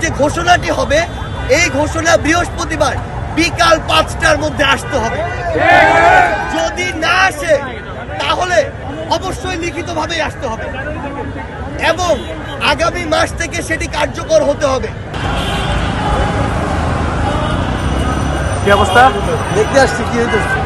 যে ঘোষণাটি হবে এই ঘোষণা বৃহস্পতিবার বিকাল 5টার মধ্যে আসতে হবে। যদি না আসে তাহলে অবশ্যই লিখিতভাবেই আসতে হবে এবং আগামী মাস থেকে সেটি কার্যকর হতে হবে। কি অবস্থা দেখতে আসছি কি হইতেছে।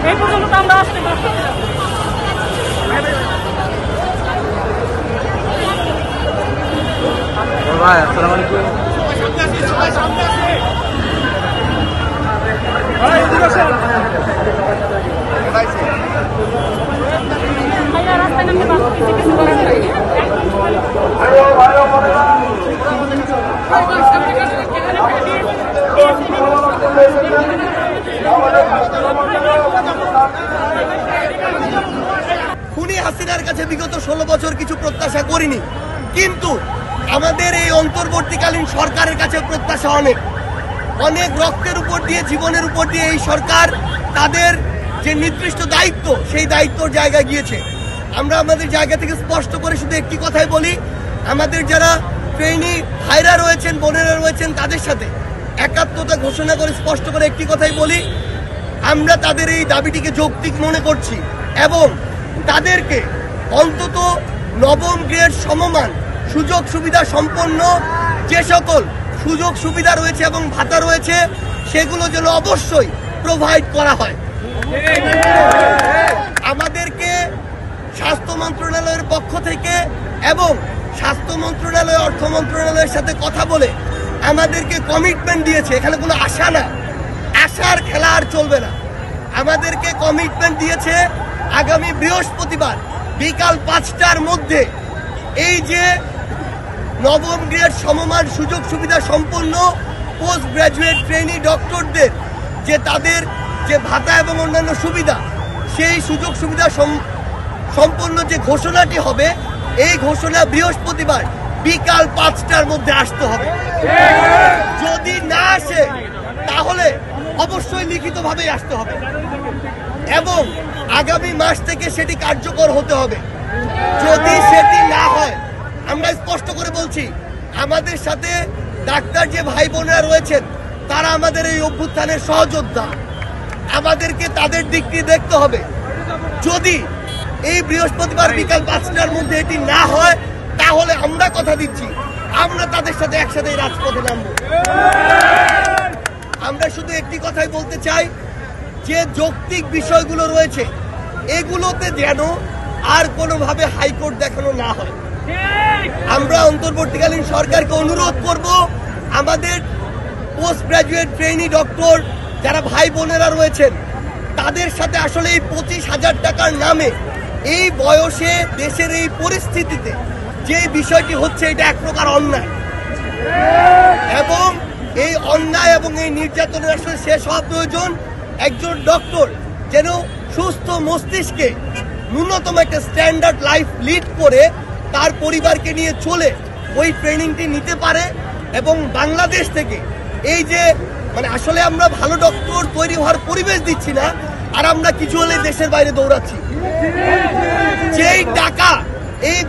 এই পর্যন্ত আমরা আসতে পারছি না। ভাই আসসালামু আলাইকুম। ভাইয়া রাস্তায় নামতে পারছি কিছু করার নাই। খুনি হাসিনার কাছে বিগত 16 বছর কিছু প্রত্যাশা করিনি, কিন্তু আমাদের এই অন্তর্বর্তীকালীন সরকারের কাছে প্রত্যাশা অনেক অনেক রক্তের উপর দিয়ে জীবনের উপর দিয়ে এই সরকার তাদের যে নির্দিষ্ট দায়িত্ব সেই দায়িত্বর জায়গায় গিয়েছে। আমরা আমাদের জায়গা থেকে স্পষ্ট করে শুধু একটি কথাই বলি, আমাদের যারা ট্রেনি ভাইরা রয়েছেন বোনেরা রয়েছেন তাদের সাথে একাত্মতা ঘোষণা করে স্পষ্ট করে একটি কথাই বলি, আমরা তাদের এই দাবিটিকে যৌক্তিক মনে করছি এবং তাদেরকে অন্তত নবম গ্রেড সমমান সুযোগ সুবিধা সম্পন্ন যে সকল সুযোগ সুবিধা রয়েছে এবং ভাতা রয়েছে সেগুলো যেন অবশ্যই প্রোভাইড করা হয়। আমাদেরকে স্বাস্থ্য মন্ত্রণালয়ের পক্ষ থেকে এবং স্বাস্থ্য মন্ত্রণালয় অর্থ মন্ত্রণালয়ের সাথে কথা বলে আমাদেরকে কমিটমেন্ট দিয়েছে, এখানে কোনো আশা না, আশার খেলা আর চলবে না। আমাদেরকে কমিটমেন্ট দিয়েছে আগামী বৃহস্পতিবার বিকাল 5টার মধ্যে এই যে নবম গ্রেড সমমান সুযোগ সুবিধা সম্পন্ন পোস্ট গ্রাজুয়েট ট্রেনি ডক্টরদের যে তাদের যে ভাতা এবং অন্যান্য সুবিধা সেই সুযোগ সুবিধা সম্পন্ন যে ঘোষণাটি হবে এই ঘোষণা বৃহস্পতিবার বিকাল 5টার মধ্যে আসতে হবে। যদি না আসে তাহলে অবশ্যই লিখিতভাবেই আসতে হবে এবং আগামী মাস থেকে সেটি কার্যকর হতে হবে। যদি সেটি না হয় আমরা স্পষ্ট করে বলছি, আমাদের সাথে ডাক্তার যে ভাই বোনেরা রয়েছেন তারা আমাদের এই অভ্যুত্থানের সহযোদ্ধা, আমাদেরকে তাদের দিকটি দেখতে হবে। যদি এই বৃহস্পতিবার বিকাল 5টার মধ্যে এটি না হয় তাহলে আমরা কথা দিচ্ছি আমরা তাদের সাথে একসাথে রাজপথে নামব। আমরা শুধু একটি কথাই বলতে চাই, যে যৌক্তিক বিষয়গুলো রয়েছে এগুলোতে যেন আর কোনোভাবে হাইকোর্ট দেখানো না হয়। আমরা অন্তর্বর্তীকালীন সরকারকে অনুরোধ করব, আমাদের পোস্ট গ্রাজুয়েট ট্রেনি ডক্টর যারা ভাই বোনেরা রয়েছেন তাদের সাথে আসলে এই 25,000 টাকার নামে এই বয়সে দেশের এই পরিস্থিতিতে যে বিষয়টি হচ্ছে এটা এক প্রকার অন্যায় এবং এই অন্যায় এবং এই নির্যাতনের আসলে শেষ হওয়া প্রয়োজন। একজন ডক্টর যেন সুস্থ মস্তিষ্কে ন্যূনতম একটা স্ট্যান্ডার্ড লাইফ লিড করে তার পরিবারকে নিয়ে চলে ওই ট্রেনিংটি নিতে পারে এবং বাংলাদেশ থেকে এই যে মানে আসলে আমরা ভালো ডক্টর তৈরি হওয়ার পরিবেশ দিচ্ছি না আর আমরা কিছু হলে দেশের বাইরে দৌড়াচ্ছি। যেই টাকা এই